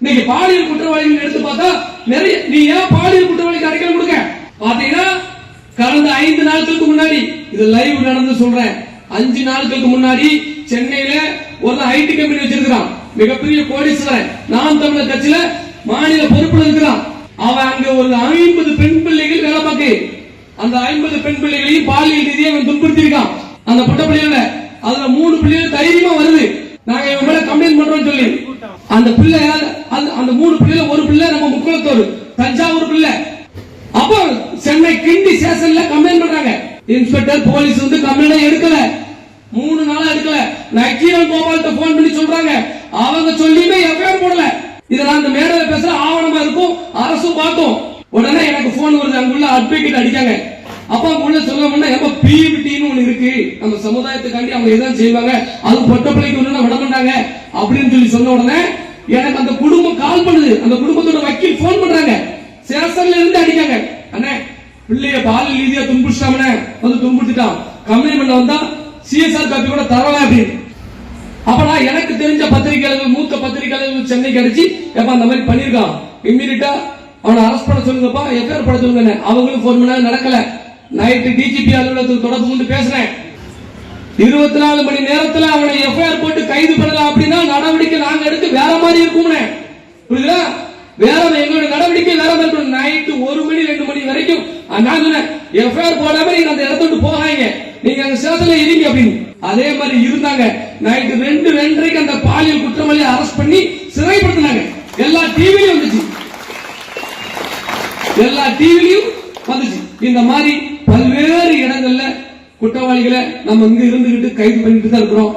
இன்னைக்கு பாலியல் குற்றவாளிகள் எடுத்து பார்த்தா நிறைய. நீ ஏன் பாலியல் குற்றவாளிக்கு அடைக்கலம் கொடுக்க பாத்தீங்கன்னா கடந்த 5 நாட்களுக்கு முன்னாடி இது லைவ் நடந்து சொல்றேன். 5 நாட்களுக்கு முன்னாடி சென்னையில ஒரு ஐடி கம்பெனி வச்சிருக்கான், மிகப்பெரிய கோடீஸ்வரன், நாம் தமிழர் கட்சியில மாநில பொறுப்புல இருக்கிறான். அவன் அங்க ஒரு 50 பெண் பிள்ளைகள் வேலை பார்க்கு. அந்த 50 பெண் பிள்ளைகளையும் பாலியல் ரீதியாக அவன் துன்புறுத்தி இருக்கான். அந்த பொட்ட பிள்ளைகள அதுல 3 பிள்ளைகள் தைரியமா வருது, நாங்க இவன் மேல கம்ப்ளைண்ட் பண்றோம் சொல்லி. அந்த பிள்ளை அந்த 3 பிள்ளைல ஒரு பிள்ளை நம்ம முக்குளத்தூர் தஞ்சாவூர் பிள்ளை. அப்ப சென்னை கிண்டி ஸ்டேஷன்ல கம்ப்ளைண்ட் பண்றாங்க. இன்ஸ்பெக்டர் போலீஸ் வந்து கம்ப்ளைண்ட் எடுக்கல, 3 நாளா எடுக்கல. நக்கீரன் கோபால்கிட்ட போன் பண்ணி சொல்றாங்க, அவங்க சொல்லியுமே எஃப்ஐஆர் போடல. இதெல்லாம் அந்த மேடையில பேசுற ஆவணமா இருக்கும், அரசும் பார்த்தோம். உடனே எனக்கு போன் வருது, அங்குள்ள அட்வொகேட் அடிக்காங்க. அப்ப அங்குள்ள சொல்ல எப்ப பிவிடின்னு ஒண்ணு இருக்கு, நம்ம சமுதாயத்துக்காண்டி அவங்க எதாவது செய்வாங்க, அது பொட்ட பிள்ளைக்கு ஒண்ணு விட மாட்டாங்க அப்படின்னு சொல்லி சொன்ன உடனே எனக்கு அந்த குடும்பம் கால் பண்ணுது. அந்த குடும்பத்தோட வக்கீல் போன் பண்றாங்க, ஸ்டேஷன்ல இருந்து அடிக்காங்க. அண்ணே பிள்ளைய பாலியல் ரீதியா துன்புறுத்தாமனே வந்து துன்புறுத்திட்டான், கம்ப்ளைண்ட் பண்ண வந்தா சிஎஸ்ஆர் காப்பி கூட தரல அப்படின்னு. அப்ப எனக்கு தெரிஞ்ச பத்திரிகையாளர்கள், மூத்த பத்திரிகையாளர்கள் சென்னைக்கு அடிச்சு எப்ப அந்த மாதிரி பண்ணிருக்கான், இம்மீடியட்டா அவனை அரெஸ்ட் பண்ண சொல்லுங்கப்பா, எஃப்ஐஆர் போட சொல்லுங்க. அவங்களும் போன் பண்ண நடக்கல. நைட்டு டிஜிபி அலுவலகத்துக்கு தொடர்பு கொண்டு பேசுறேன். 24 மணி நேரத்தில் அவனை எஃப்ஐஆர் போட்டு கைது பண்ணலாம் அப்படின்னா நடவடிக்கை நாங்க எடுத்து வேற மாதிரி இருக்கும். புரியுதா? வேற எங்களுடைய நடவடிக்கை வேற மாதிரி இருக்கும். நைட்டு 1 மணி 2 மணி வரைக்கும் நான் சொன்னேன், எஃப்ஐஆர் போடாம நீங்க அந்த இடத்த விட்டு போகாங்க, நீங்க அந்த ஸ்டேஷன்ல இருங்க அப்படின்னு. அதே மாதிரி இருந்தாங்க. நைட்டு 2:30 அந்த பாலியல் குற்றவாளியை அரெஸ்ட் பண்ணி சிறைப்படுத்தினாங்க. எல்லா டிவிலையும் வந்துச்சு, எல்லா டிவிலையும் வந்துச்சு. இந்த மாதிரி பல்வேறு இடங்கள்ல குற்றவாளிகளை நம்ம இங்க இருந்துகிட்டு கைது பண்ணிட்டு தான் இருக்கிறோம்.